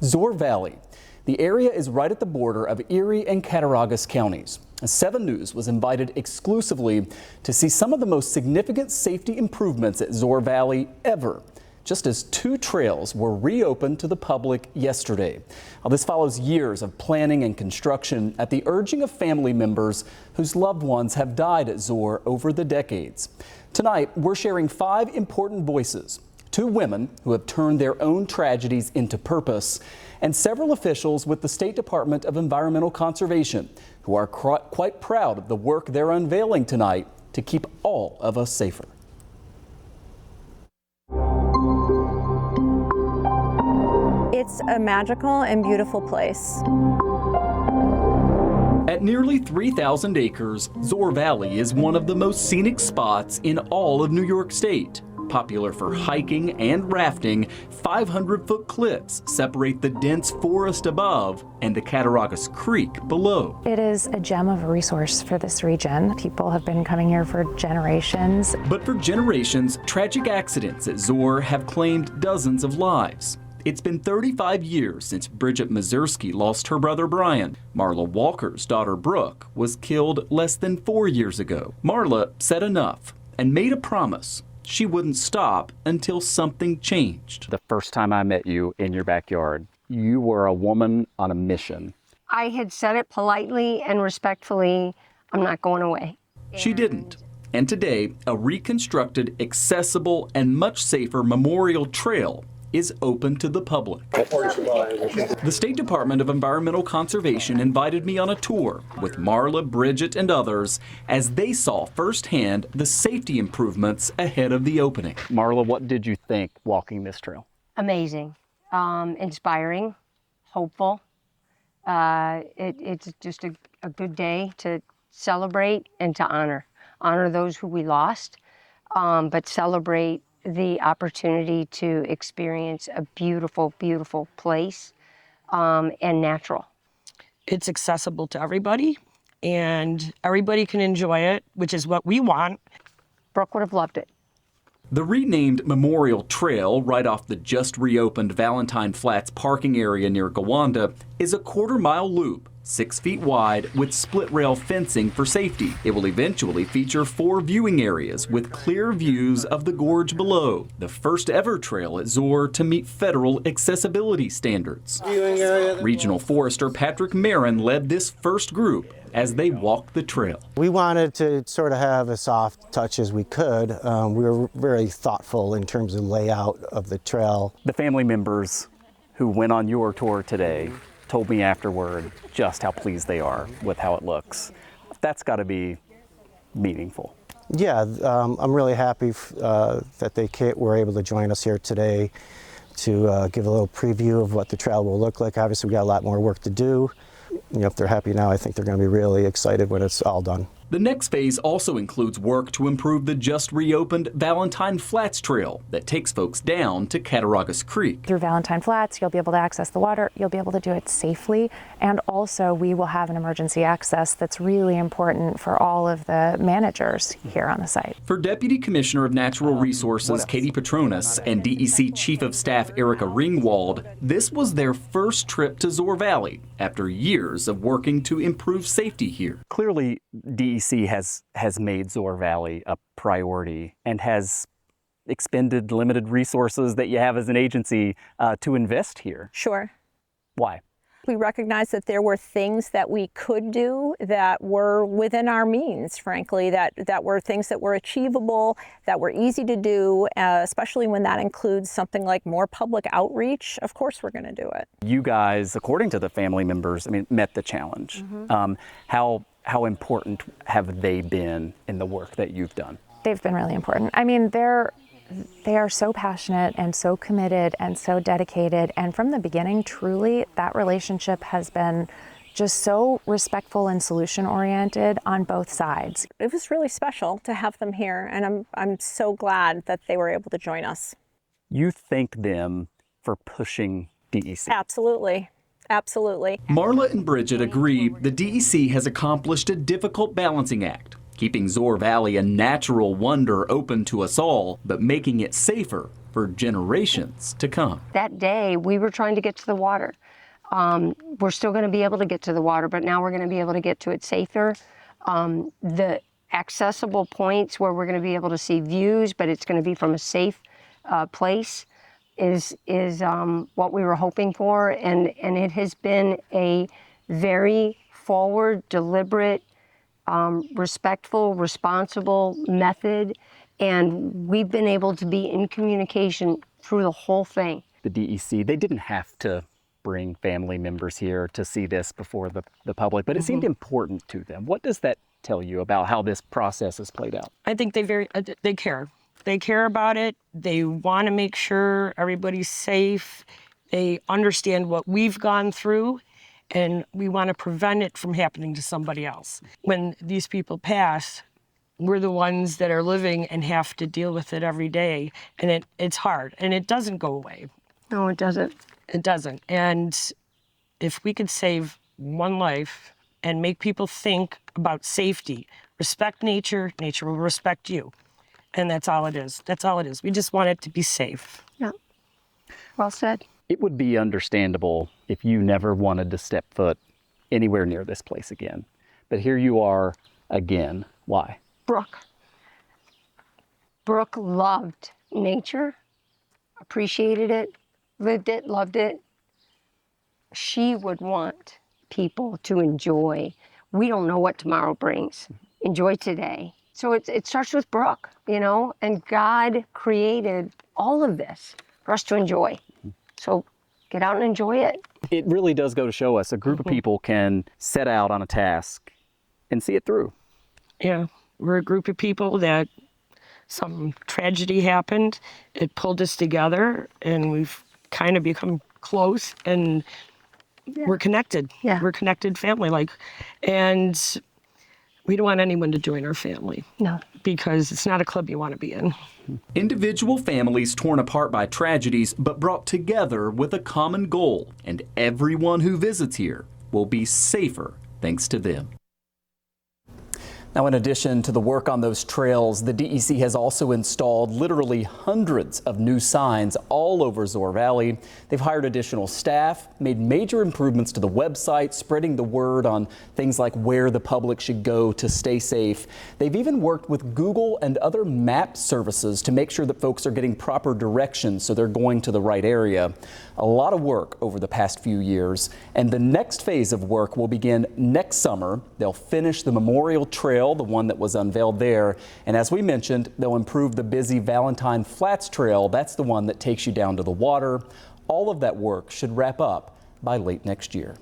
Zoar Valley. The area is right at the border of Erie and Cattaraugus counties. 7 News was invited exclusively to see some of the most significant safety improvements at Zoar Valley ever, just as 2 trails were reopened to the public yesterday. Now, this follows years of planning and construction at the urging of family members whose loved ones have died at Zoar over the decades. Tonight, we're sharing 5 important voices. 2 women who have turned their own tragedies into purpose, and several officials with the State Department of Environmental Conservation who are quite proud of the work they're unveiling tonight to keep all of us safer. It's a magical and beautiful place. At nearly 3,000 acres, Zoar Valley is one of the most scenic spots in all of New York State. Popular for hiking and rafting, 500-foot cliffs separate the dense forest above and the Cattaraugus Creek below. It is a gem of a resource for this region. People have been coming here for generations. But for generations, tragic accidents at Zoar have claimed dozens of lives. It's been 35 years since Bridget Mazursky lost her brother Brian. Marla Walker's daughter Brooke was killed less than 4 years ago. Marla said enough and made a promise. She wouldn't stop until something changed. The first time I met you in your backyard, you were a woman on a mission. I had said it politely and respectfully, I'm not going away. She didn't. And today, a reconstructed, accessible, and much safer memorial trail is open to the public. The State Department of Environmental Conservation invited me on a tour with Marla, Bridget, and others as they saw firsthand the safety improvements ahead of the opening. Marla, what did you think walking this trail? Amazing, inspiring, hopeful. It's just a good day to celebrate and to honor those who we lost, but celebrate the opportunity to experience a beautiful, beautiful place and natural. It's accessible to everybody and everybody can enjoy it, which is what we want. Brooke would have loved it. The renamed Memorial Trail, right off the just reopened Valentine Flats parking area near Gowanda, is a quarter-mile loop, 6 feet wide with split rail fencing for safety. It will eventually feature 4 viewing areas with clear views of the gorge below, the first ever trail at Zoar to meet federal accessibility standards. Regional Forester Patrick Marin led this first group as they walked the trail. We wanted to sort of have as soft touch as we could. We were very thoughtful in terms of layout of the trail. The family members who went on your tour today told me afterward just how pleased they are with how it looks. That's got to be meaningful. Yeah, I'm really happy that they were able to join us here today to give a little preview of what the trail will look like. Obviously, we got a lot more work to do. You know, if they're happy now, I think they're going to be really excited when it's all done. The next phase also includes work to improve the just reopened Valentine Flats Trail that takes folks down to Cattaraugus Creek. Through Valentine Flats, you'll be able to access the water, you'll be able to do it safely, and also we will have an emergency access that's really important for all of the managers here on the site. For Deputy Commissioner of Natural Resources Katie Petronas and DEC Chief of Staff Erica Ringwald, this was their first trip to Zoar Valley after years of working to improve safety here. Clearly, DEC has made Zoar Valley a priority and has expended limited resources that you have as an agency to invest here. Sure. Why? We recognized that there were things that we could do that were within our means, frankly, that were things that were achievable, that were easy to do, especially when that includes something like more public outreach. Of course we're going to do it. You guys, according to the family members, met the challenge. Mm-hmm. How important have they been in the work that you've done? They've been really important. I mean, they are so passionate and so committed and so dedicated. And from the beginning, truly, that relationship has been just so respectful and solution-oriented on both sides. It was really special to have them here, and I'm so glad that they were able to join us. You thank them for pushing DEC. Absolutely. Absolutely. Marla and Bridget agree the DEC has accomplished a difficult balancing act, keeping Zoar Valley a natural wonder open to us all, but making it safer for generations to come. That day, we were trying to get to the water. We're still going to be able to get to the water, but now we're going to be able to get to it safer. The accessible points where we're going to be able to see views, but it's going to be from a safe place is what we were hoping for. And it has been a very forward, deliberate, respectful, responsible method. And we've been able to be in communication through the whole thing. The DEC, they didn't have to bring family members here to see this before the public, but it seemed important to them. What does that tell you about how this process has played out? I think they care. They care about it. They want to make sure everybody's safe. They understand what we've gone through, and we want to prevent it from happening to somebody else. When these people pass, we're the ones that are living and have to deal with it every day, and it's hard, and it doesn't go away. No, it doesn't. It doesn't. And if we could save one life and make people think about safety, respect nature, nature will respect you. And that's all it is. That's all it is. We just want it to be safe. Yeah. Well said. It would be understandable if you never wanted to step foot anywhere near this place again. But here you are again. Why? Brooke. Brooke loved nature, appreciated it, lived it, loved it. She would want people to enjoy. We don't know what tomorrow brings. Enjoy today. So it starts with Brooke, you know, and God created all of this for us to enjoy. So get out and enjoy it. It really does go to show us a group of people can set out on a task and see it through. Yeah, we're a group of people that some tragedy happened. It pulled us together, and we've kind of become close, and we're connected. Yeah. We're connected family, and we don't want anyone to join our family. No. Because it's not a club you want to be in. Individual families torn apart by tragedies, but brought together with a common goal. And everyone who visits here will be safer thanks to them. Now, in addition to the work on those trails, the DEC has also installed literally hundreds of new signs all over Zoar Valley. They've hired additional staff, made major improvements to the website, spreading the word on things like where the public should go to stay safe. They've even worked with Google and other map services to make sure that folks are getting proper directions so they're going to the right area. A lot of work over the past few years, and the next phase of work will begin next summer. They'll finish the Memorial Trail, the one that was unveiled there. And as we mentioned, they'll improve the busy Valentine Flats Trail. That's the one that takes you down to the water. All of that work should wrap up by late next year.